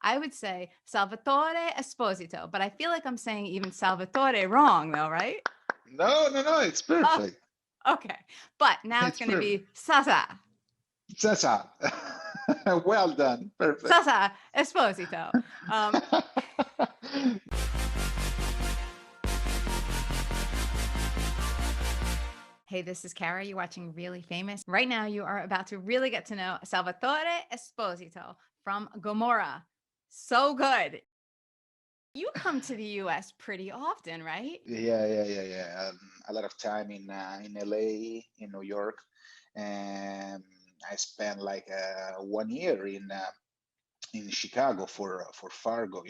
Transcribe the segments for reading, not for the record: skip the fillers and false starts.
I would say Salvatore Esposito, but I feel like I'm saying even Salvatore wrong though, right? No, it's Oh, perfect. okay. But now it's It's going to perfect. be Sasa, Cesar. Well done. Perfect. Sasa Esposito. Um, Hey, this is Kara. You're watching Really Famous. Right now, you are about to really get to know Salvatore Esposito from Gomorrah. So good. You come to the US pretty often, right? Yeah. A lot of time in LA, in New York, and I spent like 1 year in Chicago for Fargo,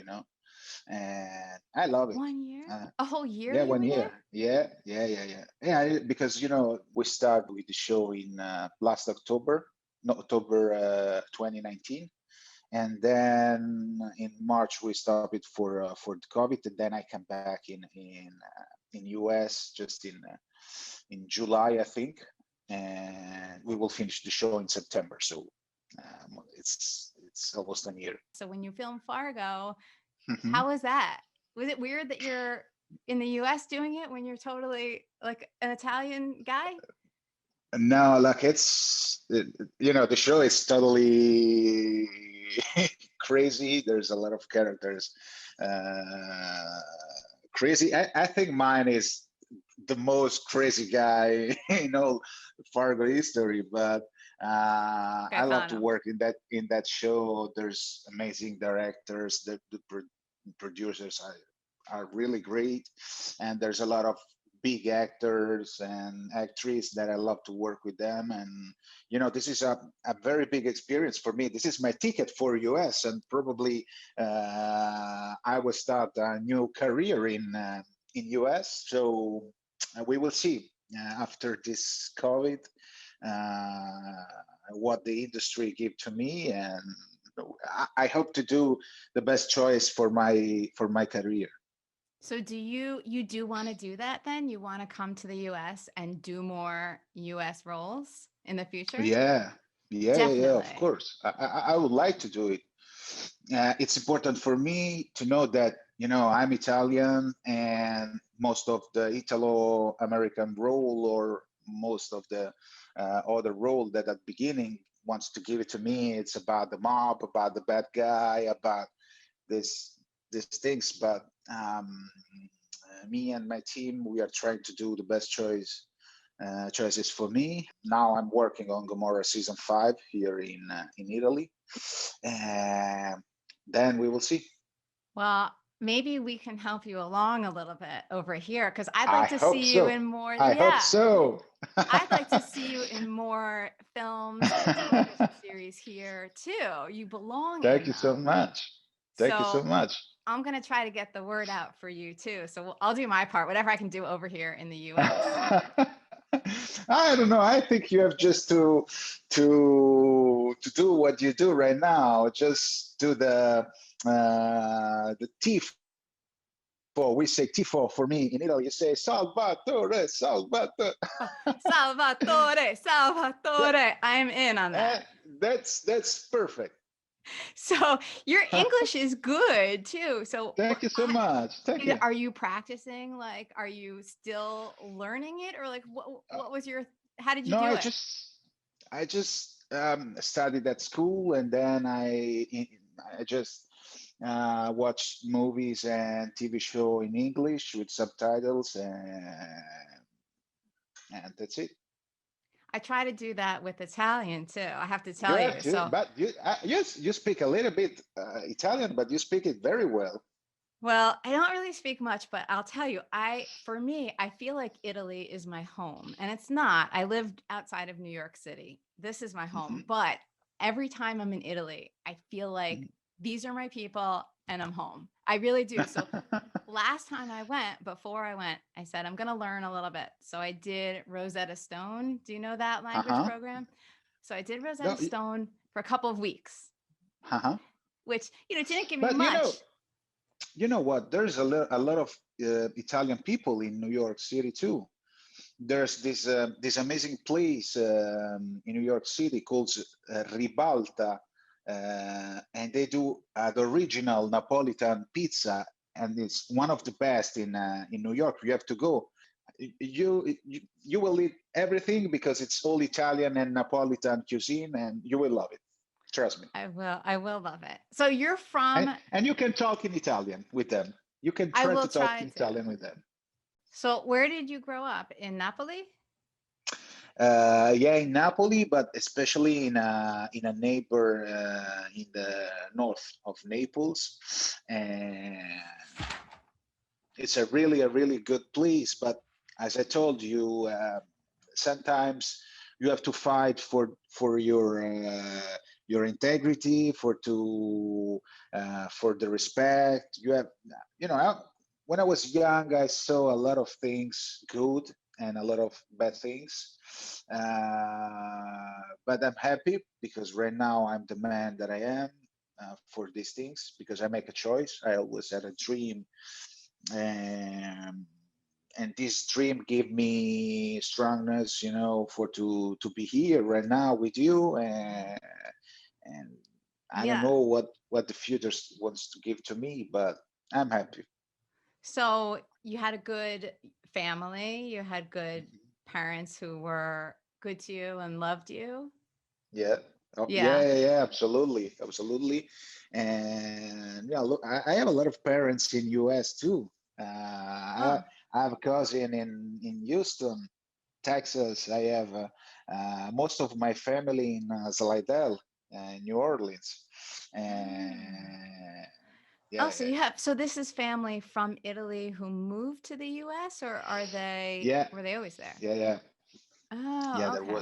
and I love it. 1 year? Uh, A whole year yeah, you one were there? year. Yeah. Because we started with the show in last October, no October 2019, and then in March we stopped it for the COVID, and then I come back in US just in July, I think, and we will finish the show in September. So it's almost a year. So when you filmed Fargo, Mhm. how was that? Was it weird that you're in the US doing it when you're totally like an Italian guy? No, like the show is totally crazy. There's a lot of characters, uh, crazy. I think mine is the most crazy guy in all Fargo history. But I love to Gaetano. work in that show. There's amazing directors. The producers are really great, and there's a lot of big actors and actresses that I love to work with them. And this is a very big experience for me. This is my ticket for US, and probably I will start a new career in US. So we will see after this COVID uh, what the industry give to me, and I hope to do the best choice for my career. So do you do want to do that then? You want to come to the US and do more US roles in the future? Yeah, of Definitely. course. I would like to do it. It's important for me to know that, I'm Italian, and most of the Italo-American role, or most of the other role that at beginning wants to give it to me, it's about the mob, about the bad guy, about this these things. But me and my team, we are trying to do the best choices for me. Now I'm working on Gomorrah season 5 here in Italy, and then we will see. Well, maybe we can help you along a little bit over here because I'd I like to hope see you so. in more. I hope Yeah, so. I'd like to see you in more films and television series here too. You belong Thank in you so them. much. Thank you so So much. I'm going to try to get the word out for you too. So I'll do my part, whatever I can do over here in the US. I don't know. I think you have just to do what you do right now. Just do the tifo. We say tifo for me. In Italy, you say Salvatore, Salvatore. Salvatore, That, Salvatore. I'm in on uh, that. that's perfect. So your English is good too. So Thank you so much. Thank you. are you practicing? Like, are you still learning it, or like, what was your? How did you No, do I it? just I just studied at school, and then I just watched movies and TV show in English with subtitles, and that's it. I try to do that with Italian too. I have to You tell have you. to, So, but you speak a little bit Italian, but you speak it very well. well, I don't really speak much, but I'll tell you, for me, I feel like Italy is my home, and it's not. I lived outside of New York City. This is my home, Hmm. but every time I'm in Italy, I feel like these are my people and I'm home. I really do. So last time I went, before I went, I said, I'm going to learn a little bit. So I did Rosetta Stone. Do you know that language Uh-huh. program? So I did No, Rosetta Stone for a couple of weeks, uh-huh. which, didn't give me But much. you know what? There's a lot of Italian people in New York City too. There's this amazing place in New York City called Ribalta. and they do the original Napolitan pizza, and it's one of the best in New York. You have to go. You will eat everything because it's all Italian and Napolitan cuisine, and you will love it. Trust me. I will love it. So you're from, And you can talk in Italian with them. You can I try will to talk try in to. Italian with them. So where did you grow up? In Napoli? Yeah, in Napoli, but especially in a neighbor in the north of Naples, and it's a really good place. But as I told you, sometimes you have to fight for your integrity, for the respect you have. When I was young, I saw a lot of things good and a lot of bad things. But I'm happy because right now I'm the man that I am for these things because I make a choice. I always had a dream, and this dream gave me strongness, for to be here right now with you, and I don't Yeah. know what the future wants to give to me, but I'm happy. So you had a good family, you had good Mhm. parents who were good to you and loved you. Yeah. Oh, yeah, Yeah. yeah, yeah, absolutely, absolutely. And yeah, look, I have a lot of parents in US too. Oh, I have a cousin in Houston, Texas. I have most of my family in Slidell, New Orleans, oh. and Oh, yeah, so yeah, you have, so this is family from Italy who moved to the US, or yeah, were they always there? yeah, yeah, yeah. Oh, okay.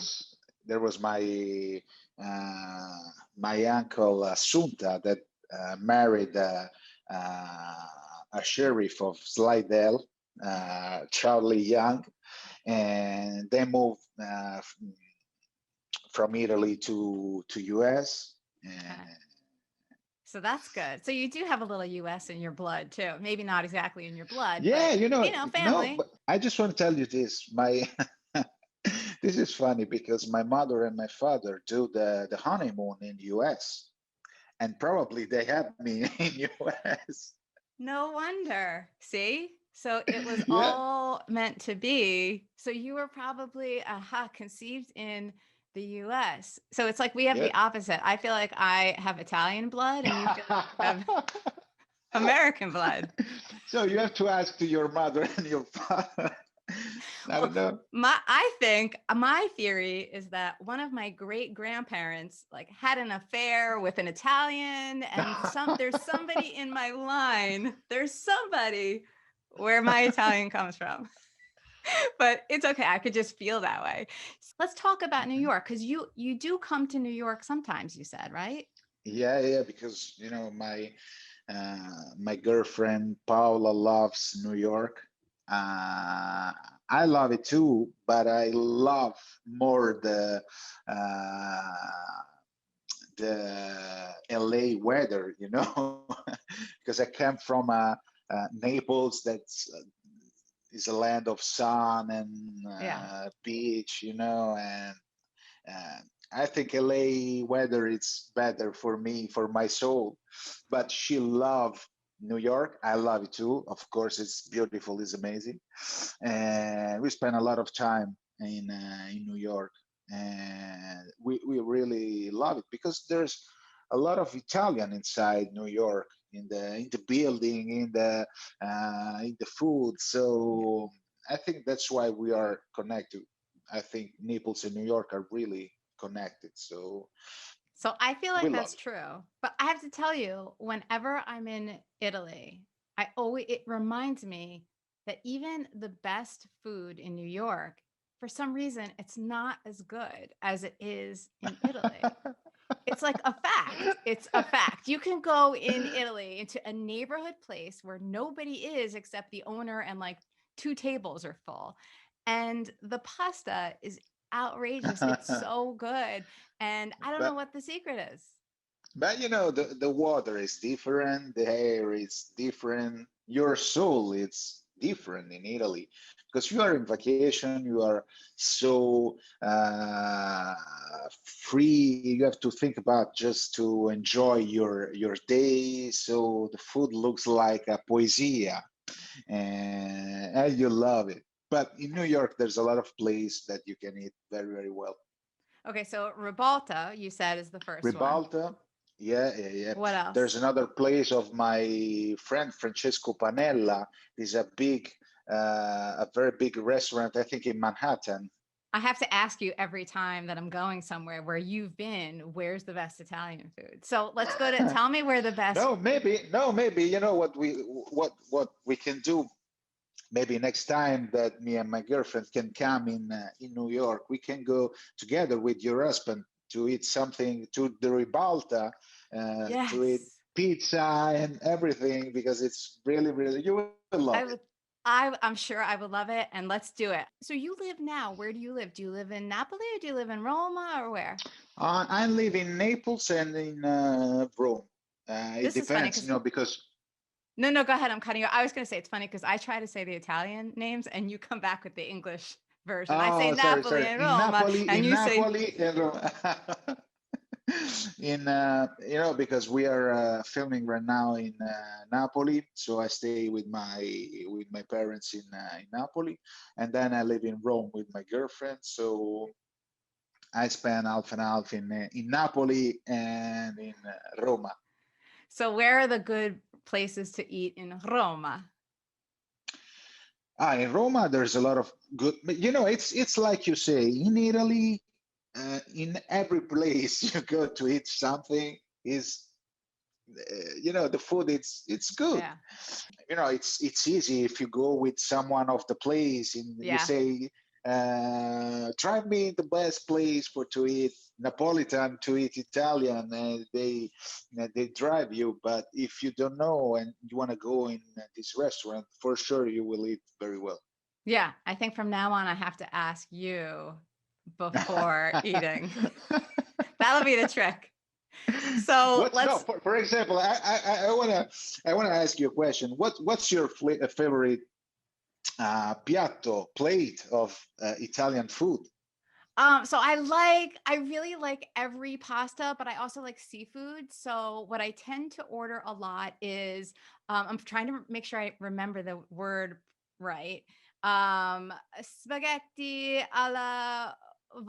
There was uh, my uncle Sunta that married uh, a sheriff of Slidell, Charlie Young, and they moved from Italy to US. Okay. And So that's good. So you do have a little US in your blood too. Maybe not exactly in your blood, but yeah, no, family. but I just want to tell you this. My this is funny because my mother and my father do the honeymoon in the US, and probably they had me in US. No wonder. See? So it was Yeah, all meant to be. So you were probably conceived in the US. So it's like we have yeah. the opposite. I feel like I have Italian blood and you feel like you have American blood. So you have to ask to your mother and your father. I Well, don't know. I think my theory is that one of my great grandparents like had an affair with an Italian, and there's somebody in my line. There's somebody where my Italian comes from. But it's okay. I could just feel that way. Let's talk about New York, because you do come to New York sometimes, you said, right? Yeah, yeah, because my girlfriend Paula loves New York. I love it too, but I love more the LA weather, because I came from Naples, that's is a land of sun and Yeah. beach, and uh, I think LA weather is better for me, for my soul. But she loved New York. I love it too. Of course, it's beautiful. It's amazing, and we spent a lot of time in New York, and we really love it because there's a lot of Italian inside New York, in the building, in the food. Yeah. So I think that's why we are connected. I think Naples and New York are really connected. So So I feel we like love that's it. true. But I have to tell you, whenever I'm in Italy, it reminds me that even the best food in New York, for some reason, it's not as good as it is in Italy. It's like a fact. It's a fact. You can go in Italy into a neighborhood place where nobody is except the owner and like two tables are full. And the pasta is outrageous. It's so good. And I don't know but what the secret is. the water is different, the air is different, your soul is different in Italy because you are in vacation, you are so free. You have to think about just to enjoy your day. So the food looks like a poesia, and you love it. But in New York, there's a lot of places that you can eat very, very well. Okay, so Ribalta, you said, is the first one. Ribalta, yeah, yeah, yeah. What There's else? another place of my friend Francesco Panella. Is a very big restaurant, I think, in Manhattan. I have to ask you every time that I'm going somewhere where you've been, where's the best Italian food? So let's go to, tell me where the best. No, maybe. You know what we can do. Maybe next time that me and my girlfriend can come in New York, we can go together with your husband to eat something to the Ribalta, to eat Yes. pizza and everything because it's really, really you will love it. I would, I'm sure I would love it. And let's do it. So you live now. Where do you live? Do you live in Napoli or do you live in Roma or where? I live in Naples and in Rome. It This is funny depends, because because no, go ahead. I'm cutting you. I was going to say it's funny because I try to say the Italian names and you come back with the English version. I say oh, sorry, Napoli sorry. and In Roma, Napoli, and in you say, Napoli, and Rome. In because we are filming right now in Napoli, so I stay with my parents in Napoli, and then I live in Rome with my girlfriend. So I spend half and half in Napoli and in Roma. so where are the good places to eat in Roma? In Roma, there's a lot of good. It's like you say in Italy. In every place you go to eat something is the food it's good. Yeah. It's easy if you go with someone of the place and you Yeah. say, drive me the best place for to eat Napolitan, to eat Italian, and they drive you. But if you don't know and you want to go in this restaurant, for sure you will eat very well. Yeah. I think from now on, I have to ask you before eating. That'll be the trick. So What's no let's, for example, I wanna ask you a question. What's your favorite piatto plate of Italian food? so I really like every pasta, but I also like seafood. So what I tend to order a lot is, I'm trying to make sure I remember the word right. Spaghetti alla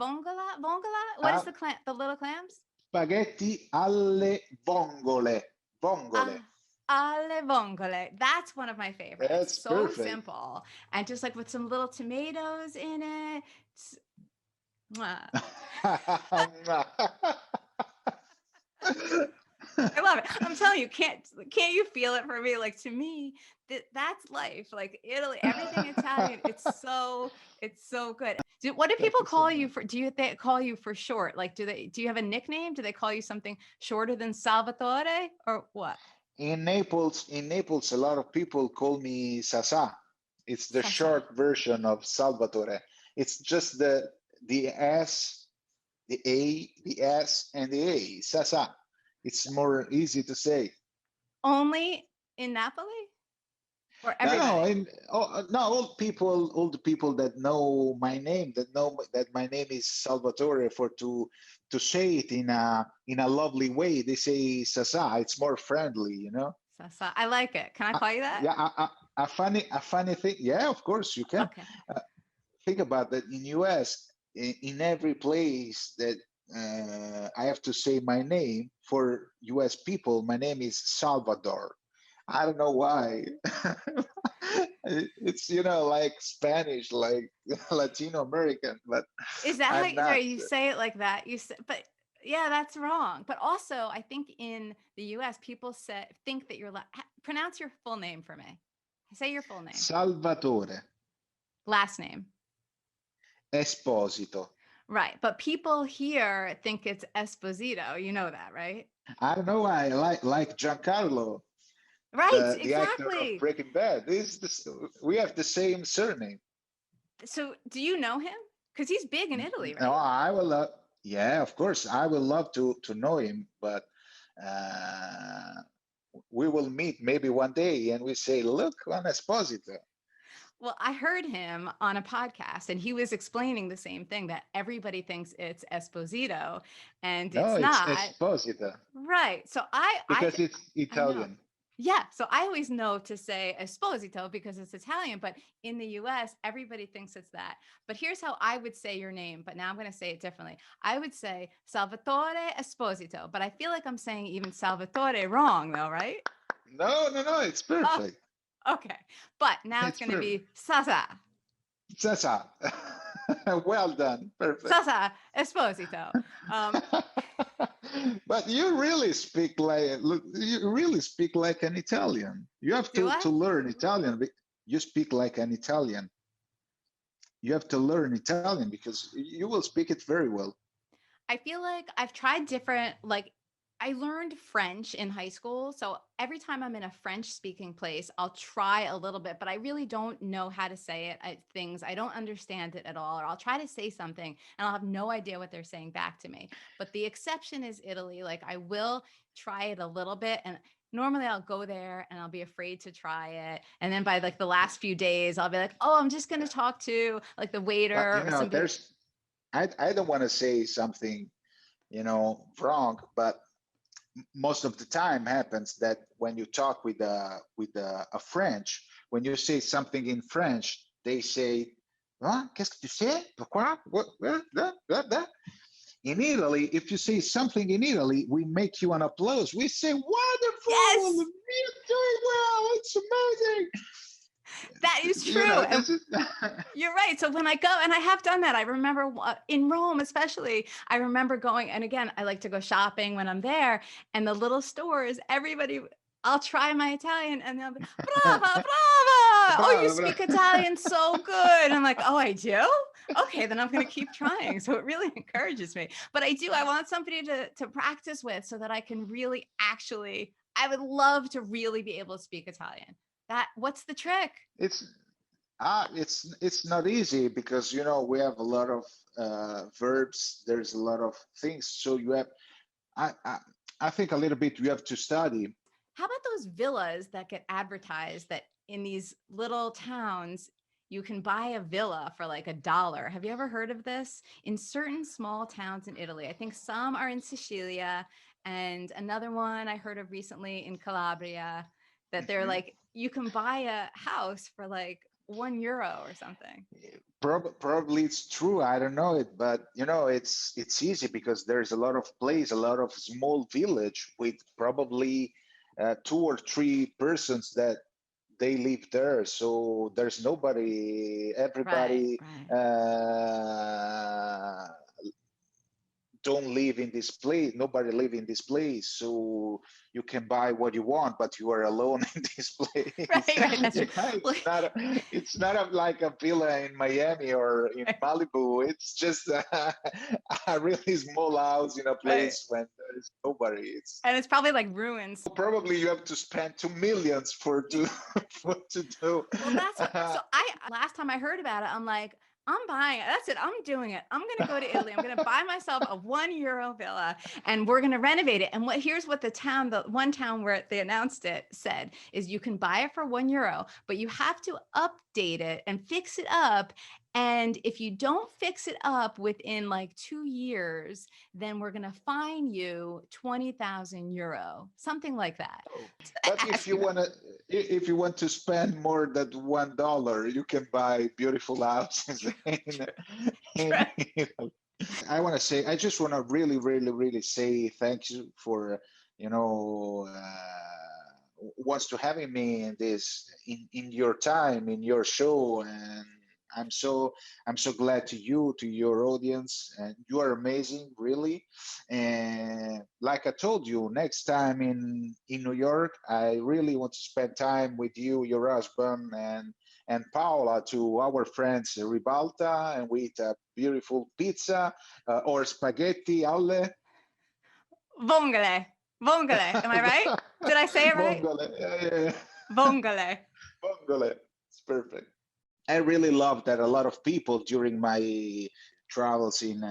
vongola, vongola. What is Uh, the clam? The little clams? Spaghetti alle vongole. Vongole. Ah, alle vongole. That's one of my favorites. That's So perfect. simple, and just like with some little tomatoes in it. Mwah. I love it. I'm telling you, can't you feel it for me? Like to me, that's life. Like Italy, everything Italian. It's so good. What do people Thank you so call you much. for? They call you for short? Like do you have a nickname? Do they call you something shorter than Salvatore or what? In Naples, a lot of people call me Sasa. It's the Sasa. short version of Salvatore. It's just the S, the A, the S, and the A. Sasa. It's more easy to say. Only in Napoli or No, everybody? no, all the people that know my name, that know that my name is Salvatore, for to say it in a lovely way, they say Sasa. It's more friendly. Sasa. I like it. Can I call you that? Yeah, a funny thing. Yeah, of course you can. Okay. Uh, think about that in US, in every place that I have to say my name for US people, my name is Salvador. I don't know why. It's like Spanish, like Latino American, but Is that how I'm not. you say it like that? You say, but yeah, that's wrong. But also, I think in the US, people think that pronounce your full name for me. Say your full name, Salvatore last name. Esposito. Right. But people here think it's Esposito. You know that, right? I don't know why. Like Giancarlo, Right. the actor of Exactly. Breaking Bad. We have the same surname. So do you know him? Because he's big in Italy, No, right? I will love. Yeah, of course, I will love to know him, but uh, we will meet maybe one day, and we say, "Look, on Esposito." Well, I heard him on a podcast and he was explaining the same thing, that everybody thinks it's Esposito and No, it's it's not. Esposito Right. So because it's I know. Italian. Yeah. So I always know to say Esposito because it's Italian, but in the US, everybody thinks it's that. But here's how I would say your name, but now I'm going to say it differently. I would say Salvatore Esposito, but I feel like I'm saying even Salvatore wrong though, right? No, no, no, it's Oh, perfect. okay. But now it's It's going to perfect. be Sasa. Sasa. Well done. Perfect. Sasa Esposito. Um, But you really speak like you really speak like an Italian. You have do to I? learn Italian. You speak like an Italian. You have to learn Italian because you will speak it very well. I feel like I've tried different, like, I learned French in high school. So every time I'm in a French speaking place, I'll try a little bit, but I really don't know how to say it. Things I don't understand it at all, or I'll try to say something and I'll have no idea what they're saying back to me. But the exception is Italy. Like, I will try it a little bit. And normally I'll go there and I'll be afraid to try it. And then by like the last few days, I'll be like, oh, I'm just going to talk to like the But waiter you or know, somebody. I don't want to say something, wrong, but most of the time happens that when you talk with a French, when you say something in French, they say, "Huh? Qu'est-ce que tu sais? Pourquoi? What? In Italy, if you say something in Italy, we make you an applause. We say, wonderful, Yes, you're doing well, it's amazing. that is true. And This is you're right. So when I go, and I have done that, I remember in Rome, especially, I remember going, and again, I like to go shopping when I'm there, and the little stores, everybody, I'll try my Italian and they'll be, brava, brava. Oh, you bravo, speak bravo. Italian so good. And I'm like, oh, I do? Okay, then I'm going to keep trying. So it really encourages me. But I want somebody to practice with so that I can really actually, I would love to really be able to speak Italian. What's the trick? It's it's not easy because we have a lot of verbs. There's a lot of things. So you have I, I I think a little bit you have to study. How about those villas that get advertised that in these little towns, you can buy a villa for like $1? Have you ever heard of this? In certain small towns in Italy, I think some are in Sicilia, and another one I heard of recently in Calabria, that they're Mhm. like, you can buy a house for like €1 or something. Probably it's true. I don't know it, but it's easy because there's a lot of place, a lot of small village with probably 2 or 3 persons that they live there. So there's nobody. Right, Everybody right. don't live in this place. Nobody live in this place. So you can buy what you want, but you are alone in this place. Right, right. That's true. Well, It's not like a villa in Miami or in Malibu. It's just a really small house in a right. place when there's nobody. It's And it's probably like ruins. probably you have to spend 2 millions for to for to do. Well, that's what. So I last time I heard about it, I'm like, I'm buying it. That's it. I'm doing it. I'm gonna go to Italy. I'm gonna buy myself a €1 villa, and we're gonna renovate it. And here's what the one town where they announced it said is you can buy it for €1, but you have to update it and fix it up. And if you don't fix it up within like 2 years, then we're gonna fine you €20,000, something like that. But if you Asking them. want to, if you want to spend more than $1, you can buy beautiful houses in Italy. I just want to really, really, really say thank you for, wants to having me in this, in your time, in your show. And I'm so, I'm so glad to your audience, and you are amazing, really. And like I told you, next time in New York, I really want to spend time with you, your husband, and Paola, to our friends Ribalta, and we eat a beautiful pizza or spaghetti alle. Vongole. Vongole. Am I right? Did I say it right? Vongole. Yeah. Vongole. Vongole. It's perfect. I really love that a lot of people during my travels in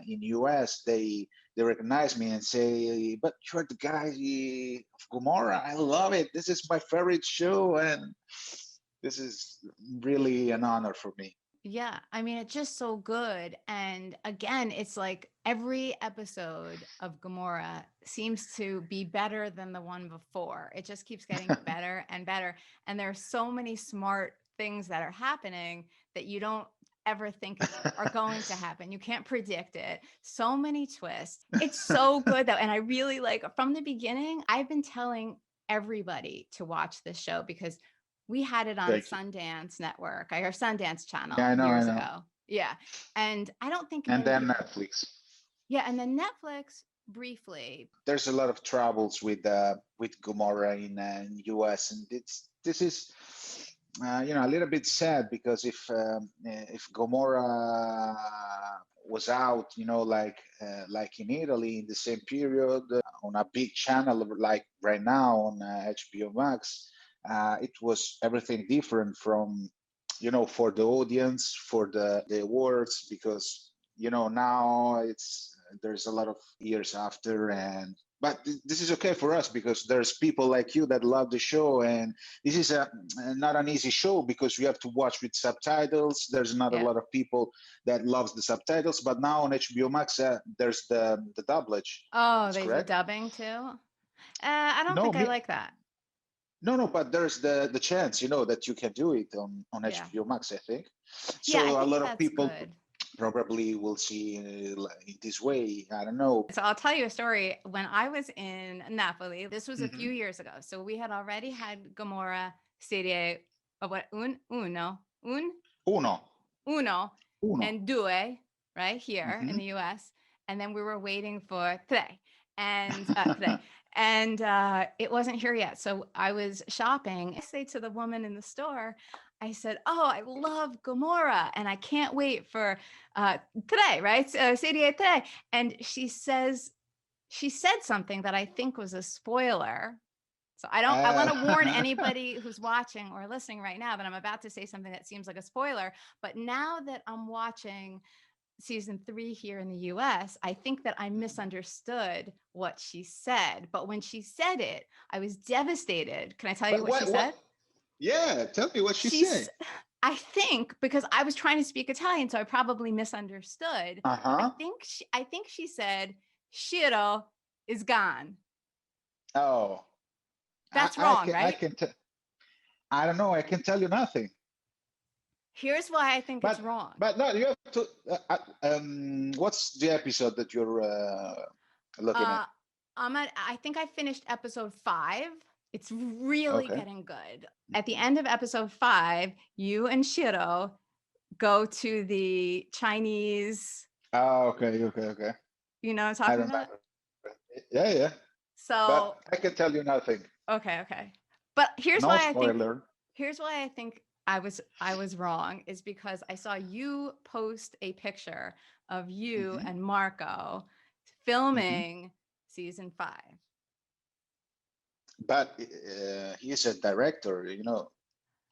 US, they recognize me and say, "But you're the guy of Gomorrah. I love it. This is my favorite show." And This is really an honor for me. Yeah, I mean, it's just so good. And again, it's like every episode of Gomorrah seems to be better than the one before. It just keeps getting better and better. And there are so many smart things that are happening that you don't ever think are going to happen. You can't predict it. So many twists. It's so good though. And I really like from the beginning, I've been telling everybody to watch this show because we had it on Thank you. Sundance Network, our Sundance Yeah, channel I know, I years know. ago. Yeah. And I don't think And many then people, Netflix. yeah. And then Netflix briefly. There's a lot of troubles with Gomorrah in US, and this is a little bit sad because if Gomorrah was out, like in Italy in the same period on a big channel like right now on HBO Max, it was everything different from for the audience, for the awards, because now it's there's a lot of years after, and but this is okay for us because there's people like you that love the show, and this is not an easy show because you have to watch with subtitles. There's not a Yeah. lot of people that loves the subtitles, but now on HBO Max there's the dublage. Oh, That's they do correct. dubbing too. I don't No, think I me. like that. No, but there's the chance, that you can do it on Yeah. HBO Max, I think. Yeah. I So a think lot of that's people good. probably will see in this way. I don't know. So I'll tell you a story. When I was in Napoli, this was a few Hmm. years ago. So we had already had Gomorrah serie, what, Uno, uno uno. and due, right here in Hmm. the US. And then we were waiting for tre and tre. And it wasn't here yet. So I was shopping. I say to the woman in the store, I said, "Oh, I love Gomorrah and I can't wait for tre, right? Serie tre." And she said something that I think was a spoiler. So I want to warn anybody who's watching or listening right now that I'm about to say something that seems like a spoiler. But now that I'm watching season 3 here in the US, I think that I misunderstood what she said. But when she said it, I was devastated. Can I tell you But what she said? what? Yeah, tell me what she She's, said. I think, because I was trying to speak Italian, so I probably misunderstood. Uh-huh. I think she said, Ciro is gone. Oh, That's wrong, I right? can tell. I don't know. I can tell you nothing. Here's why I think it's But wrong. but no, you have to. What's the episode that you're looking at? Uh, I think I finished episode 5. It's really Okay. getting good. At the end of episode 5, you and Shiro go to the Chinese, Oh, okay, okay, okay. you know what I'm I talking about? remember. Yeah, yeah. But So, I can tell you nothing. okay. But No spoiler. here's why I think I was wrong is because I saw you post a picture of you Hmm. and Marco Hmm. filming season 5. But he's a director,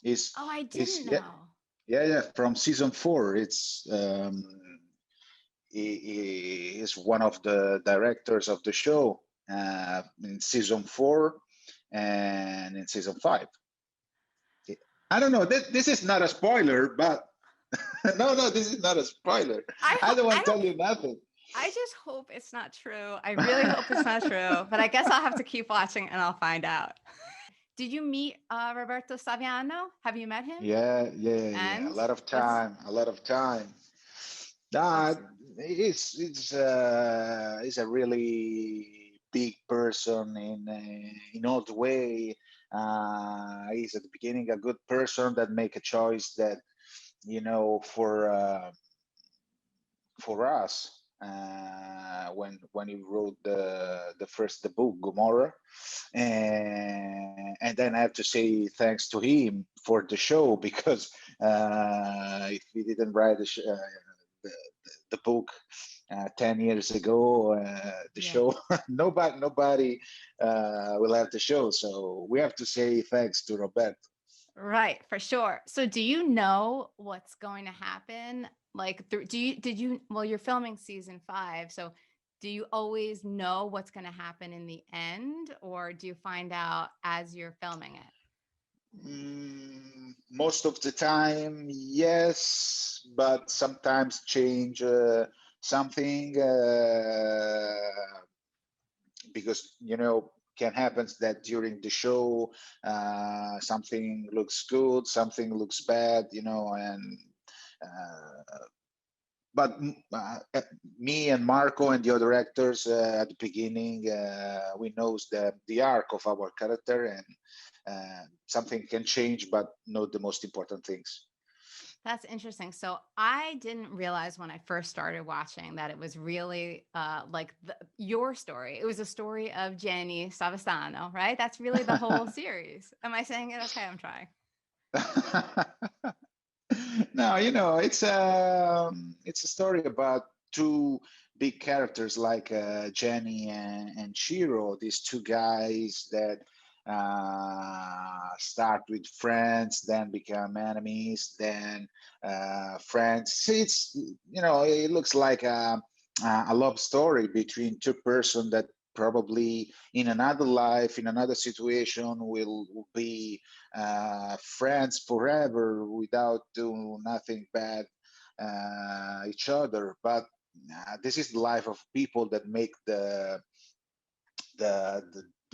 He's Oh, I he's didn't yeah, know. yeah. From season 4, it's he is one of the directors of the show in season 4 and in season 5. I don't know. This is not a spoiler, but no, this is not a spoiler. I don't want to tell you nothing. I just hope it's not true. I really hope it's not true, but I guess I'll have to keep watching and I'll find out. Did you meet Roberto Saviano? Have you met him? Yeah. A And lot of time, a lot of time. Nah, what's he's a really big person in all the way. He's at the beginning a good person that make a choice that for us when he wrote the book Gomorrah, and then I have to say thanks to him for the show because if he didn't write the, the book 10 years ago, the yeah. show nobody will have the show, so we have to say thanks to Roberto. Right, for sure. So do you know what's going to happen? Like did you well, you're filming season 5, so do you always know what's going to happen in the end or do you find out as you're filming it? Most of the time, yes, but sometimes change something because can happen that during the show something looks good, something looks bad, and uh, but me and Marco and the other actors at the beginning, we knows the arc of our character, and something can change, but not the most important things. That's interesting. So I didn't realize when I first started watching that it was really like your story. It was a story of Genny Savastano, right? That's really the whole series. Am I saying it okay? I'm trying. No, it's a story about two big characters like Jenny and Ciro, these two guys that start with friends, then become enemies, then friends. So it looks like a love story between two persons that probably in another life, in another situation, will be friends forever without doing nothing bad each other. But this is the life of people that make the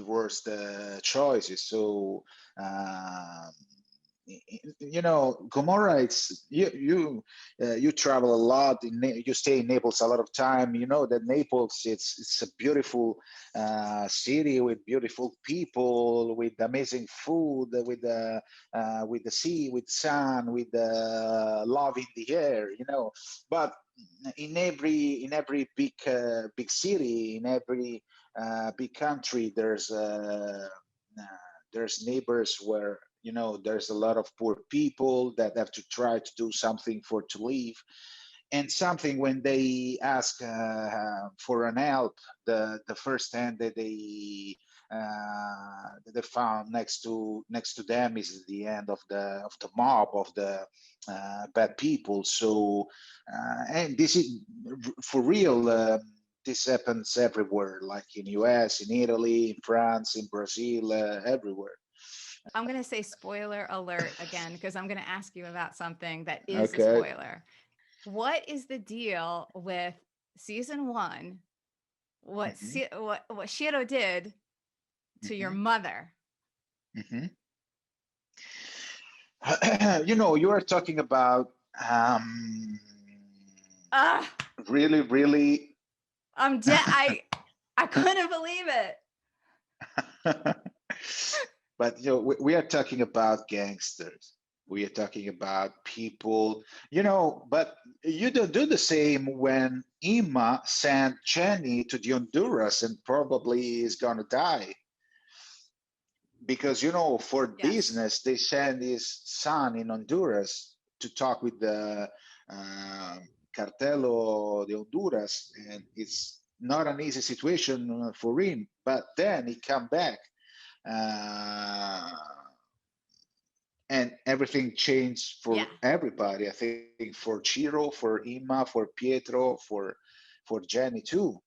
worst choices. So um, Gomorrah, it's you travel a lot. You stay in Naples a lot of time. You know that Naples, it's a beautiful city with beautiful people, with amazing food, with the sea, with sun, with love in the air. But in every big city, in every big country, there's neighbors where there's a lot of poor people that have to try to do something for to live, and something when they ask for an help, the first hand that they found next to them is the end of the mob of the bad people. So and this is for real. This happens everywhere, like in US, in Italy, in France, in Brazil, everywhere. I'm going to say spoiler alert again because I'm going to ask you about something that is a Okay. spoiler. What is the deal with season one? What Hmm. what Ciro did to your Hmm. mother? Hmm. You are talking about um, Ah, really, really. I'm dead. I couldn't believe it. But we are talking about gangsters. We are talking about people, but you don't do the same when Imma sent Jenny to the Honduras and probably is gonna die. Because for Yes. business they send his son in Honduras to talk with the uh, cartel de Honduras, and it's not an easy situation for him. But then he come back, uh, and everything changed Yeah. for everybody. I think for Ciro, for Imma, for Pietro, for Jenny too.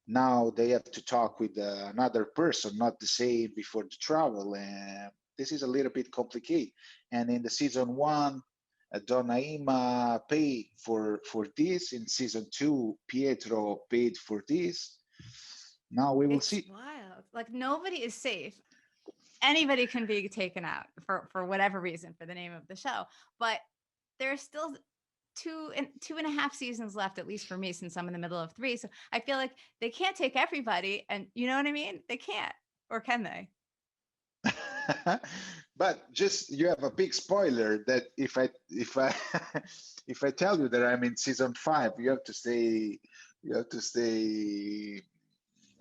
Now they have to talk with another person, not the same before the travel, and this is a little bit complicated. And in the season one, Donna Ima paid for this. In season two, Pietro paid for this. Now we will It's see. wild. Like nobody is safe. Anybody can be taken out for whatever reason for the name of the show, but there's still two and a half seasons left, at least for me, since I'm in the middle of three. So I feel like they can't take everybody, and you know what I mean? They can't, or can they? But just you have a big spoiler that if I if I tell you that I'm in season five, you have to stay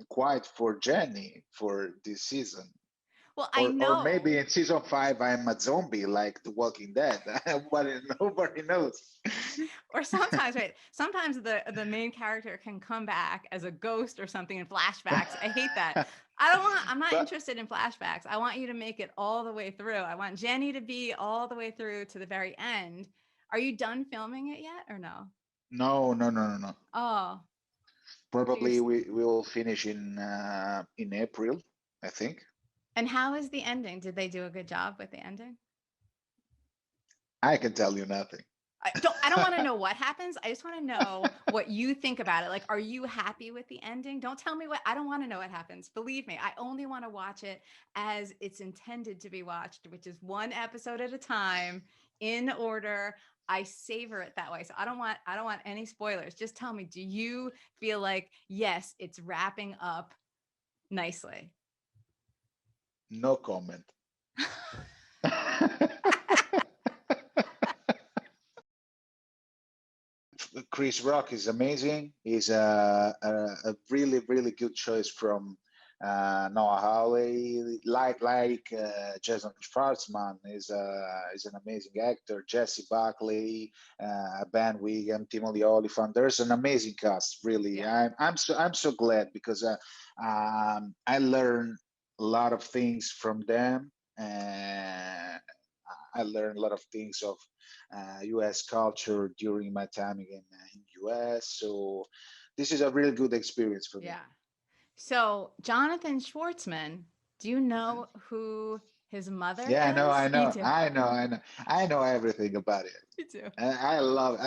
quiet for Jenny for this season. Well, I Or know. maybe in season five I'm a zombie like The Walking Dead. Nobody knows. Or sometimes, right? Sometimes the main character can come back as a ghost or something in flashbacks. I hate that. I'm not But interested in flashbacks. I want you to make it all the way through. I want Jenny to be all the way through to the very end. Are you done filming it yet or no? no, no, no, no, no. Oh, so you're Probably we will finish in April, I think. and how is the ending? Did they do a good job with the ending? I can tell you nothing. I don't want to know what happens. I just want to know what you think about it. Like, are you happy with the ending? Don't tell me what, I don't want to know what happens. Believe me, I only want to watch it as it's intended to be watched, which is one episode at a time in order. I savor it that way. So I don't want any spoilers. Just tell me, do you feel like, yes, it's wrapping up nicely? No comment. Chris Rock is amazing. He's a really really good choice from Noah Hawley. Jason Schwartzman is an amazing actor. Jesse Buckley, Ben Wiggum, Timothy Olyphant. There's an amazing cast. Really, Yeah. I'm so glad because I learned a lot of things from them. And I learned a lot of things of U.S. culture during my time in U.S. So this is a really good experience for me. Yeah. So Jonathan Schwartzman, do you know who his mother Yeah, I know, I is? You know, do. I know, I know, I know everything about it. You do. And I love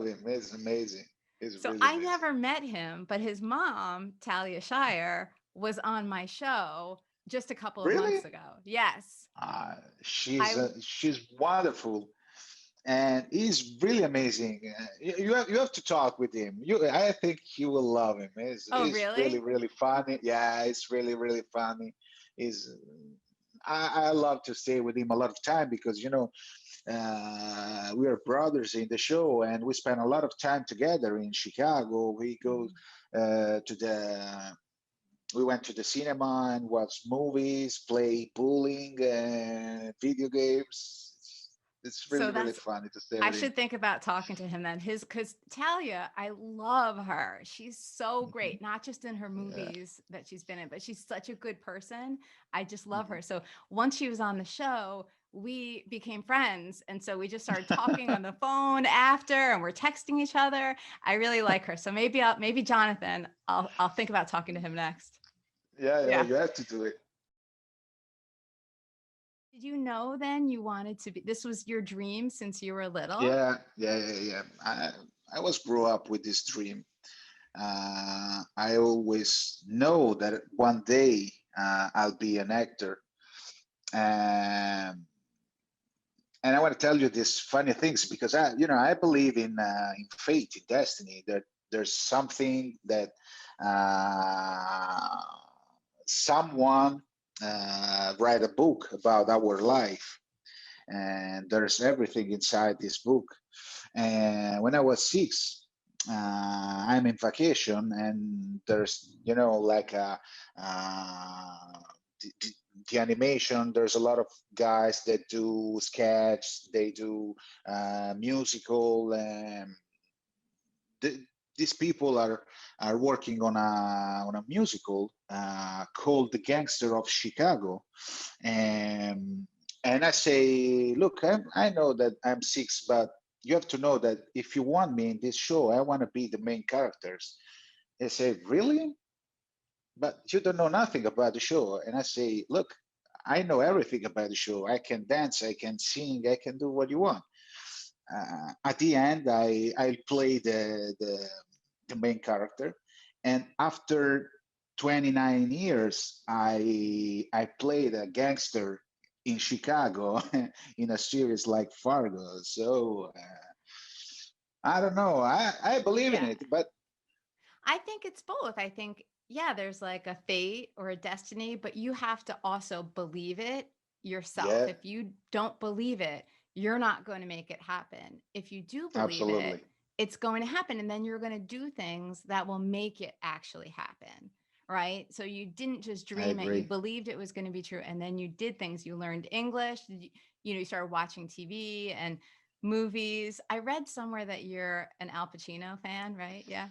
him. It's amazing. It's So really I amazing. never met him, but his mom, Talia Shire, was on my show just a couple of Really? months ago. Yes. Uh, she's I she's wonderful, and he's really amazing. You have to talk with him. I think you will love him. Oh, He's really really? really funny. Yeah, it's really really funny. He's I love to stay with him a lot of time because we are brothers in the show and we spend a lot of time together in Chicago. Mhm. To the we went to the cinema and watched movies, play bowling, video games. It's So really really that's funny to stay I with him. should think about talking to him then. His Because Talia, I love her. She's so Mhm. great, not just in her Yeah. movies that she's been in, but she's such a good person. I just love Mhm. her. So once she was on the show, we became friends. And so we just started talking on the phone after and we're texting each other. I really like her. So maybe Jonathan, I'll think about talking to him next. Yeah, yeah, Yeah. you have to do it. Did you know then you wanted to be, this was your dream since you were little? Yeah, yeah, yeah, yeah. I was grew up with this dream. I always know that one day I'll be an actor. Um, and I want to tell you these funny things because I believe in fate, in destiny. That there's something that uh, someone write a book about our life, and there's everything inside this book. And when I was 6, I'm in vacation, and there's like the, the animation. There's a lot of guys that do sketch, they do musical, and th- these people are working on a musical called The Gangster of Chicago, and and I say, look, I know that I'm 6, but you have to know that if you want me in this show, I want to be the main characters. They say, really? But you don't know nothing about the show. And I say, look, I know everything about the show. I can dance, I can sing, I can do what you want. At the end, I play the main character, and after 29 years, I played a gangster in Chicago in a series like Fargo. So I don't know. I believe in Yeah. it, but I think it's both. I think, yeah, there's like a fate or a destiny, but you have to also believe it yourself. yeah, If you don't believe it, you're not going to make it happen. If you do believe it, absolutely. it's going to happen. And then you're going to do things that will make it actually happen. Right. So you didn't just I dream it, you agree. believed it was going to be true. And then you did things. You learned English, you started watching TV and movies. I read somewhere that you're an Al Pacino fan, right? Yeah.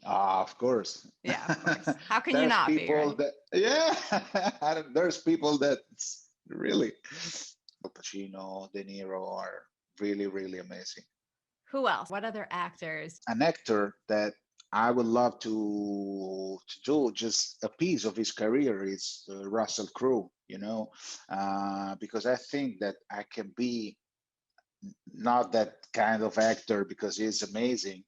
Of course. Yeah, of course. How can you There's not be, people right? that, yeah, there's people that really, Al Pacino, De Niro are really, really amazing. Who else? What other actors? An actor that I would love to do just a piece of his career is Russell Crowe, because I think that I can be not that kind of actor because he's amazing.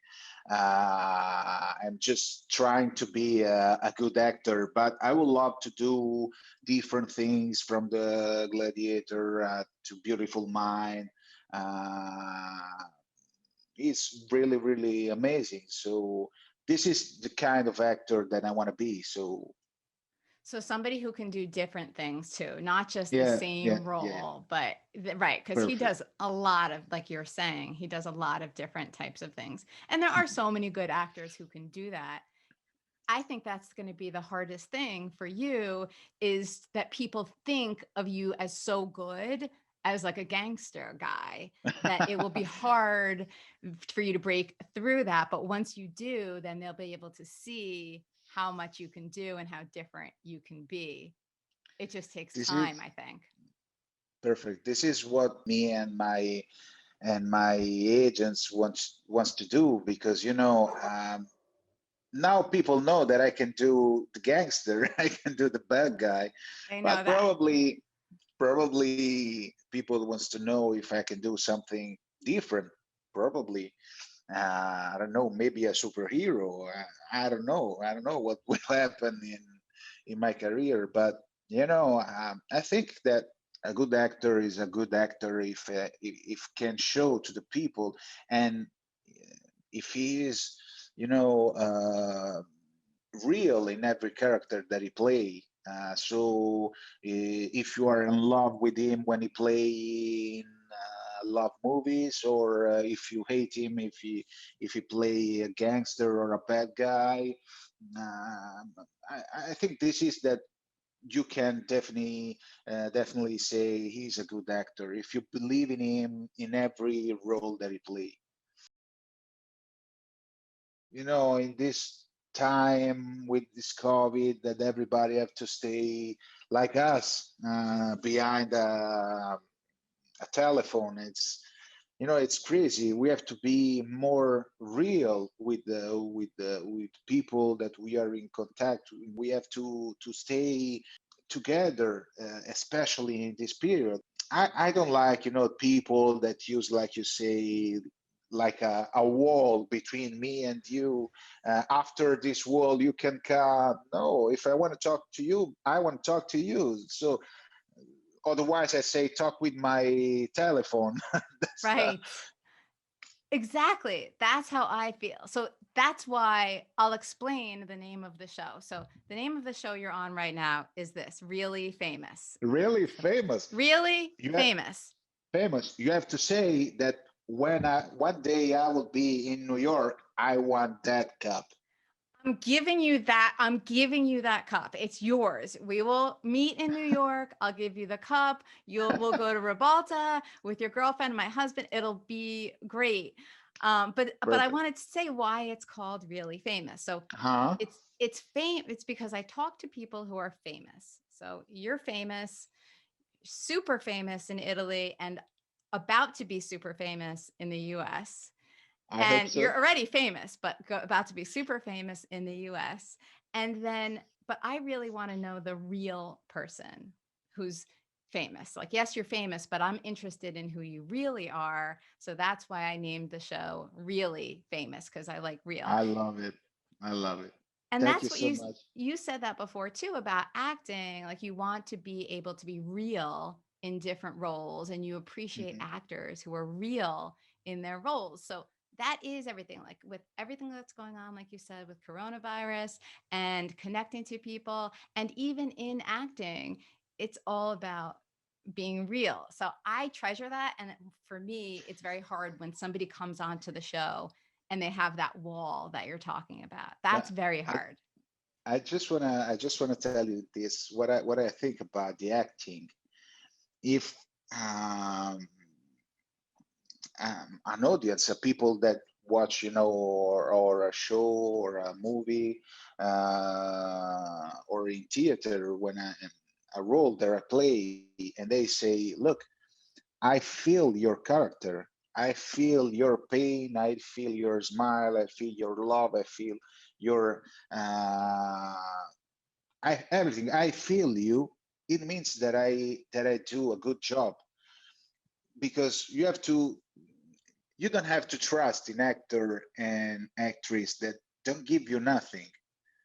I'm just trying to be a good actor, but I would love to do different things from the Gladiator to Beautiful Mind. Uh, it's really, really amazing. So this is the kind of actor that I want to be. So So somebody who can do different things too, not just the yeah, yeah, same yeah, role, but right, because he perfect. does a lot of, like you're saying, he does a lot of different types of things. And there are so many good actors who can do that. I think that's going to be the hardest thing for you, is that people think of you as so good, as like a gangster guy, that it will be hard for you to break through that. But once you do, then they'll be able to see how much you can do and how different you can be. It just takes This time, is I think. perfect. This is what me and my agents wants to do because now people know that I can do the gangster, I can do the bad guy, I know but that. probably people wants to know if I can do something different. Probably I don't know, maybe a superhero. I don't know what will happen in my career, but I think that a good actor is a good actor if can show to the people, and if he is, you know, real in every character that he play. So if you are in love with him when he play in love movies, or if you hate him if he play a gangster or a bad guy, I think this is that you can definitely say he's a good actor if you believe in him in every role that he play. In this time with this COVID that everybody have to stay like us behind a telephone. It's crazy. We have to be more real with people that we are in contact with. We have to stay together, especially in this period. I don't like people that use, like you say, like a wall between me and you. After this wall you can come. No, if I want to talk to you, I want to talk to you. So otherwise I say talk with my telephone. That's Right. Exactly. That's how I feel. So that's why I'll explain the name of the show. So the name of the show you're on right now is this: Really Famous. really famous. Really You have Famous. famous. You have to say that when one day I will be in New York, I want that cup. I'm giving you that. I'm giving you that cup. It's yours. We will meet in New York. I'll give you the cup. We'll go to Ribalta with your girlfriend, my husband. It'll be great. But I Perfect. wanted to say why it's called Really Famous. So Huh? it's because I talk to people who are famous. So you're famous, super famous in Italy, and about to be super famous in the US. I hope And so. you're already famous, but about to be super famous in the US. And then, but I really want to know the real person who's famous. Like, yes, you're famous, but I'm interested in who you really are. So that's why I named the show Really Famous, because I like real. I love it. I love it. And Thank you that's what so much. you said that before too, about acting. Like, you want to be able to be real in different roles, and you appreciate Mhm. actors who are real in their roles. So that is everything. Like, with everything that's going on, like you said, with coronavirus and connecting to people, and even in acting, it's all about being real. So I treasure that. And for me, it's very hard when somebody comes onto the show and they have that wall that you're talking about. That's But very I, hard. I just wanna tell you this. What I think about the acting. If um, an audience, people that watch, or a show or a movie, or in theater, when a role that I play, and they say, "Look, I feel your character. I feel your pain. I feel your smile. I feel your love. I feel your everything. I feel you." It means that I do a good job. because you don't have to trust in actor and actress that don't give you nothing.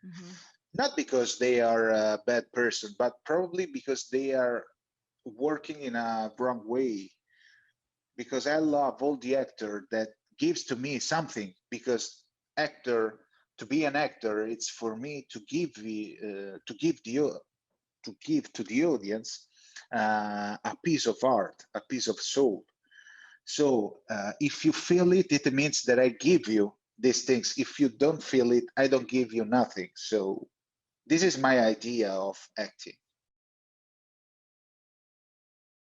Hmm. Not because they are a bad person, but probably because they are working in a wrong way. Because I love all the actor that gives to me something. Because actor, to be an actor, it's for me to give to the audience a piece of art, a piece of soul. So if you feel it, it means that I give you these things. If you don't feel it, I don't give you nothing. So this is my idea of acting.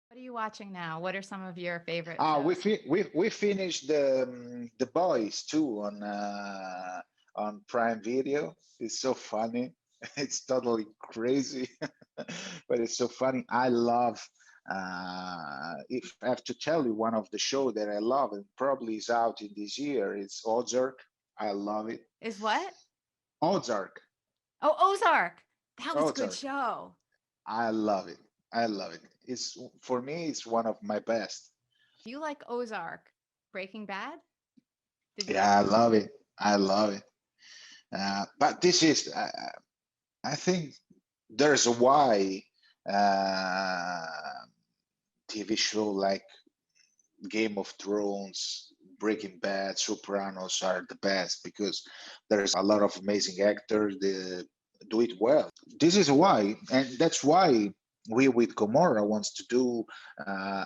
What are you watching now? What are some of your favorite Ah, shows? we finished the boys too on Prime Video. It's so funny. It's totally crazy, but it's so funny. I love. If I have to tell you one of the show that I love and probably is out in this year, it's Ozark. I love it. Is what? Ozark. Oh, Ozark. That was a good Ozark. show. I love it. I love it. It's for me. It's one of my best. You like Ozark? Breaking Bad? Did you like? Yeah, I love it. I love it. But this is, I think there's a why uh, TV show like Game of Thrones, Breaking Bad, Sopranos are the best because there's a lot of amazing actors that do it well. This is why, and that's why we with Gomorrah wants to do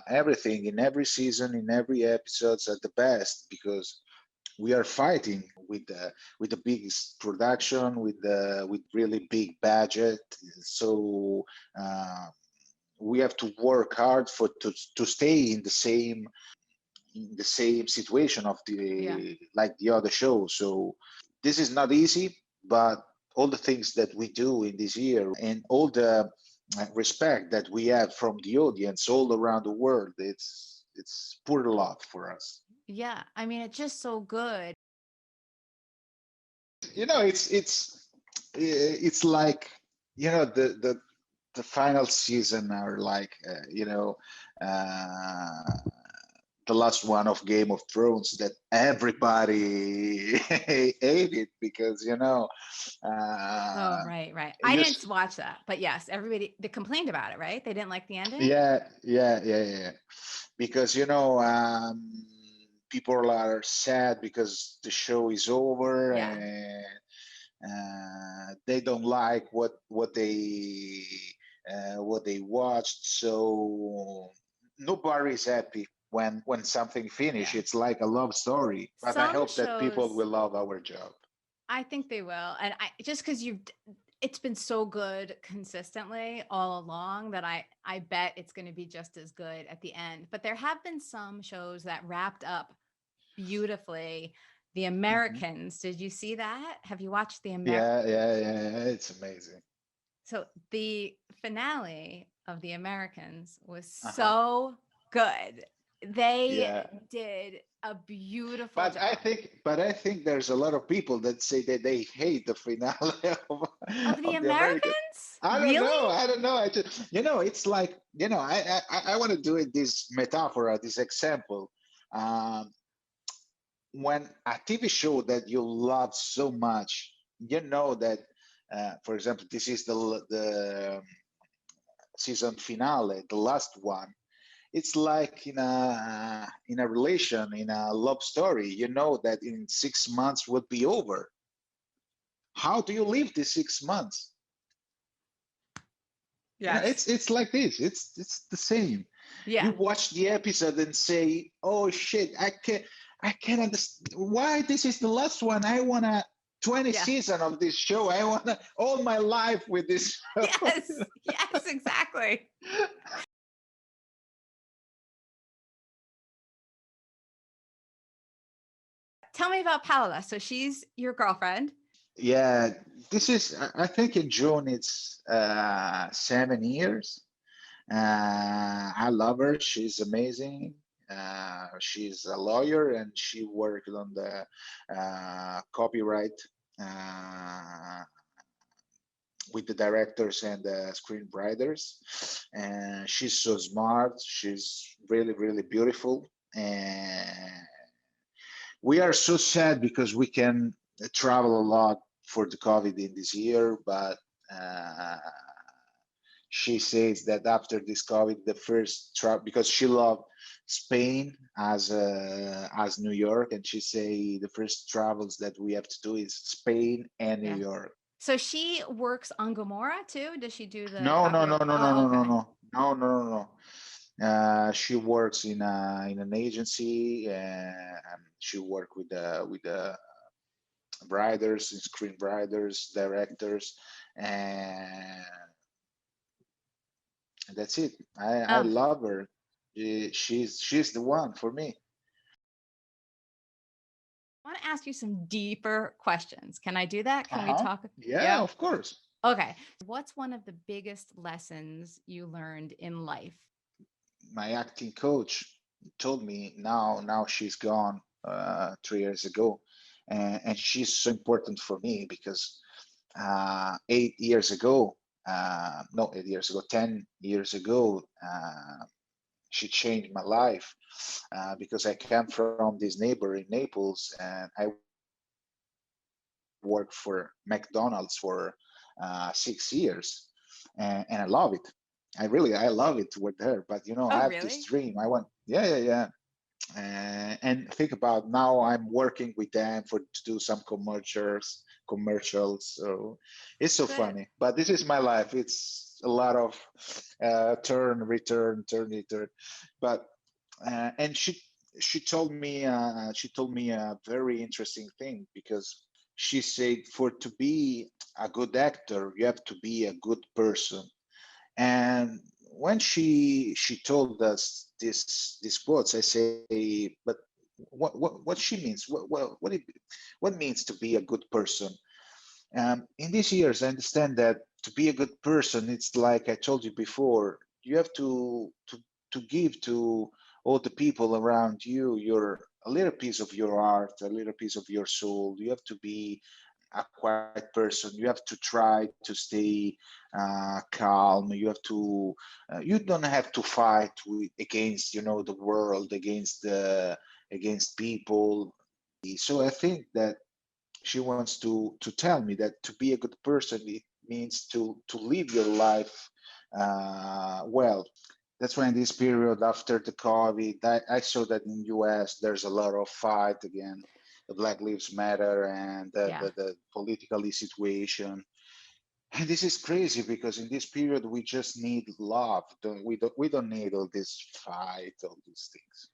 everything in every season, in every episodes at the best because we are fighting with the biggest production with really big budget, so uh, we have to work hard for to stay in the same situation of Yeah. the like the other show. So this is not easy, but all the things that we do in this year and all the respect that we have from the audience all around the world, it's pure love for us. Yeah. I mean, it's just so good. You know, it's like, you know, the final season are like uh, the last one of Game of Thrones that everybody hated because Oh, right, right. I you didn't watch that, but yes, everybody they complained about it, right? They didn't like the ending. yeah, because people are sad because the show is over Yeah. and they don't like what they watched, so nobody's happy when something finish. Yeah. It's like a love story, but I Some hope that people shows, will love our job. I think they will. And I just because it's been so good consistently all along that I bet it's going to be just as good at the end. But there have been some shows that wrapped up beautifully. The Mhm. Americans, did you see that? Have you watched The Americans? Yeah, it's amazing. So the finale of The Americans was Uh-huh. so good. They Yeah, did a beautiful but job I think there's a lot of people that say that they hate the finale of The of the American. Americans. I don't Really? know. I don't know. I just, it's like, I want to do it this metaphor, this example. Um, when a TV show that you love so much, you know that, for example, this is the season finale, the last one. It's like in a relation, in a love story. You know that in 6 months would be over. How do you live these 6 months? Yes. It's like this. It's the same. You Yeah. watch the episode and say, "Oh shit, I can't understand why this is the last one. I wanna 20 Yeah. season of this show. I wanna all my life with this show." Yes. Yes, exactly. Tell me about Paola. So she's your girlfriend. Yeah, this is. I think in June it's 7 years. I love her. She's amazing. She's a lawyer and she worked on the copyright uh, with the directors and the screenwriters. And she's so smart. She's really, really beautiful. And we are so sad because we can travel a lot for the COVID in this year, but uh, she says that after this COVID, the first travel, because she loved Spain as New York, and she say the first travels that we have to do is Spain and New Yeah. York. So she works on Gomorrah too? Does she do the No, no, copy? no, no, no, Oh, no, no, okay. no, no, no, no, no. She works in an agency, and she work with the writers, screenwriters, directors, and that's it. I Oh, love her. She's the one for me. I want to ask you some deeper questions. Can I do that? Can we Uh-huh. talk? Yeah, Yeah. of course. Okay. What's one of the biggest lessons you learned in life? My acting coach told me now she's gone 3 years ago, and she's so important for me because 8 years ago, no, 8 years ago, 10 years ago, she changed my life because I came from this neighbor in Naples, and I worked for McDonald's for 6 years, and I love it. I love it to work there. But I have this Oh, dream. I want, really? yeah. And think about now I'm working with them for to do some commercials. So it's so Good. funny. But this is my life. It's a lot of turn, return, turn, return. But and she told me a very interesting thing because she said for to be a good actor you have to be a good person. And when she told us this quotes, I say, but what she means? What means to be a good person? In these years, I understand that to be a good person, it's like I told you before. You have to give to all the people around you your a little piece of your heart, a little piece of your soul. You have to be a quiet person. You have to try to stay calm. You have to. You don't have to fight against the world, against people. So I think that she wants to tell me that to be a good person it means to live your life well. That's why in this period after the COVID, I saw that in US there's a lot of fight again, the Black Lives Matter and Yeah. the political situation. And this is crazy because in this period we just need love. We don't need all this fight, all these things.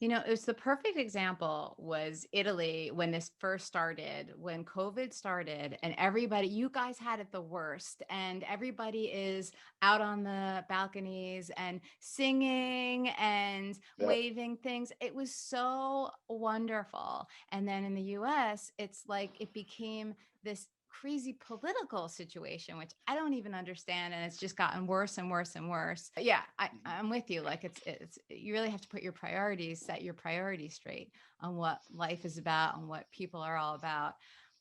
It's the perfect example was Italy when this first started, when COVID started, and everybody, you guys had it the worst, and everybody is out on the balconies and singing and Yeah. waving things. It was so wonderful. And then in the US, it's like it became this crazy political situation, which I don't even understand. And it's just gotten worse and worse and worse. But yeah, I'm with you. Like it's you really have to put your priorities, set your priorities straight on what life is about and what people are all about.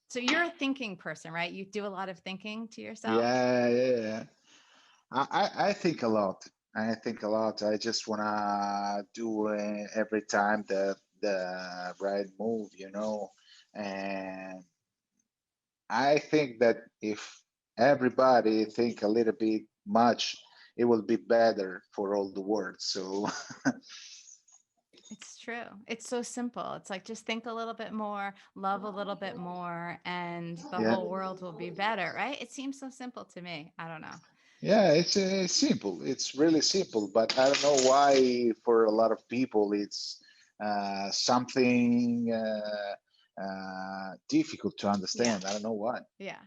So you're a thinking person, right? You do a lot of thinking to yourself. Yeah, yeah, yeah. I think a lot. I think a lot. I just wanna do every time the right move, And I think that if everybody think a little bit much, it will be better for all the world. So It's true. It's so simple. It's like just think a little bit more, love a little bit more, and the yeah, whole world will be better, right? It seems so simple to me. I don't know. yeah, it's simple. It's really simple, but I don't know why for a lot of people it's something difficult to Yeah. understand. I don't know why. Yeah.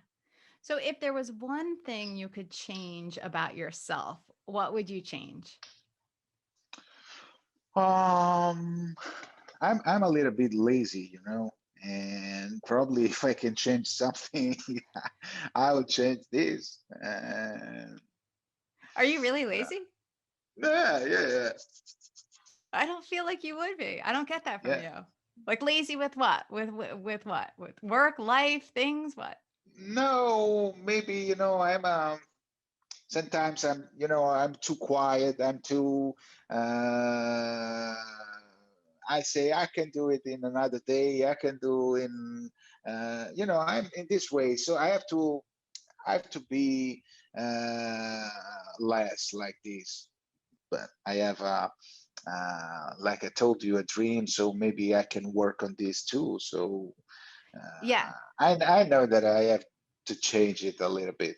So if there was one thing you could change about yourself, what would you change? Um, I'm a little bit lazy, and probably if I can change something, I will change this. And Are you really uh, lazy? yeah, yeah, yeah, I don't feel like you would be. I don't get that from yeah. you. Like lazy with what? With what? With work, life, things, what? No, maybe, I'm sometimes I'm too quiet. I'm too uh I say I can do it in another day. I can do in I'm in this way. So I have to be uh less like this. But I have like I told you, a dream, so maybe I can work on this too. So Yeah. I know that I have to change it a little bit.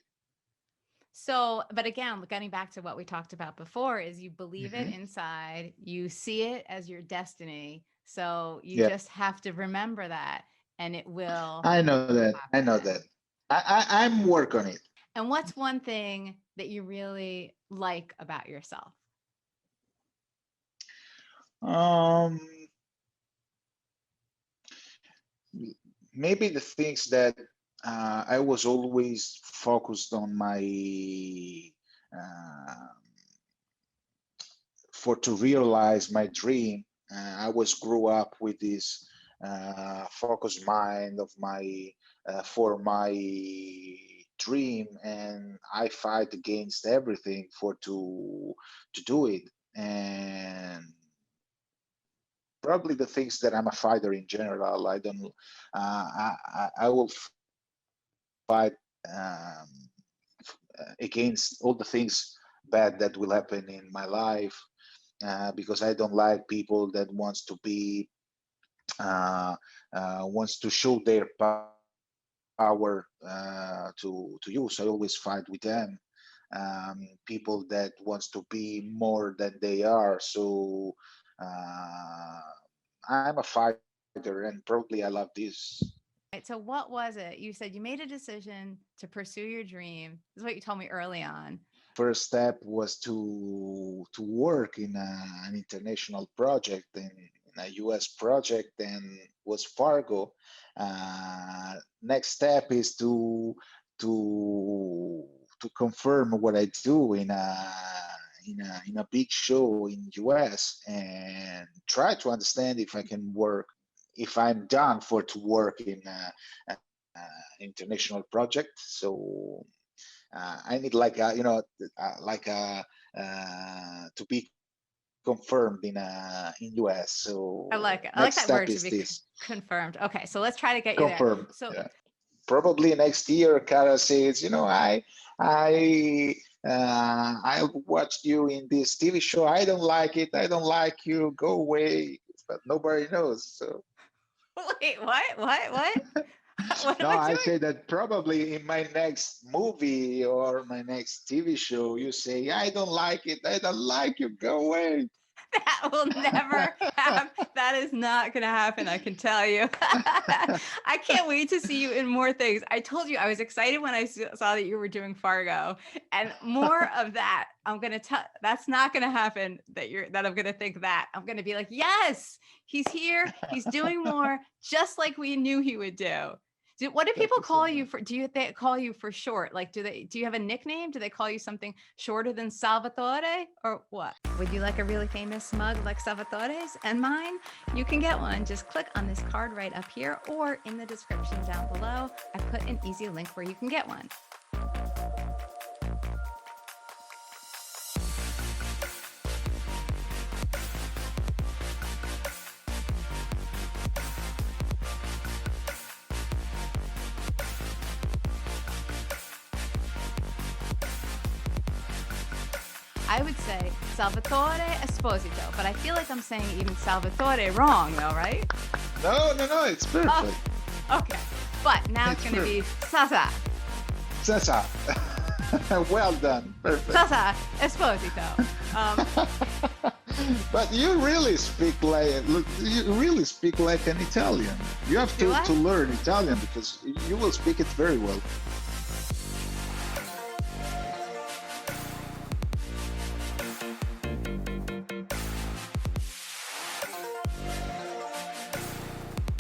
So, but again, getting back to what we talked about before, is you believe it Hmm. inside, you see it as your destiny. So you Yeah, just have to remember that, and it will I know that. I know that. happen. I'm work on it. And what's one thing that you really like about yourself? Um, Maybe the things that I was always focused on my uh, for to realize my dream. I was grew up with this focused mind of my for my dream, and I fight against everything for to do it. And probably the things that I'm a fighter in general. I don't. I will fight against all the things bad that will happen in my life, because I don't like people that uh, wants to show their power to use. I always fight with them. People that wants to be more than they are. So uh, I'm a fighter, and probably I love this. Right. So what was it? You said you made a decision to pursue your dream. This is what you told me early on. First step was to work in an international project, in a U.S. project, and was Fargo. Next step is to to confirm what I do in a big show in U.S. and try to understand if I can work, if I'm done for to work in a international project. So I need like like to be confirmed in US. So I like it. next I like step that is word, to be this. confirmed. Okay, so let's try to get you there. Confirmed. So Yeah. Probably next year, Kara says, I watched you in this TV show. I don't like it. I don't like you. Go away. But nobody knows. So wait, what? What? What am no, I I doing? say that probably in my next movie or my next TV show, you say, I don't like it. I don't like you. Go away. That will never happen. That is not going to happen. I can tell you. I can't wait to see you in more things. I told you I was excited when I saw that you were doing Fargo, and more of that. I'm going to tell, that's not going to happen, that I'm going to think that. I'm going to be like, yes, he's here. He's doing more, just like we knew he would do. What do Thank people you so call you much. for? They call you for short? Like, do you have a nickname? Do they call you something shorter than Salvatore, or what? Would you like a really famous mug like Salvatore's and mine? You can get one. Just click on this card right up here, or in the description down below. I put an easy link where you can get one. I would say Salvatore Esposito, but I feel like I'm saying even Salvatore wrong, though, right? No, it's Oh, perfect. okay. But now it's It's going to be perfect. Sasa. Sasa. Well done. Perfect. Sasa Esposito. But you really speak like an Italian. You have Do to I? learn Italian because you will speak it very well.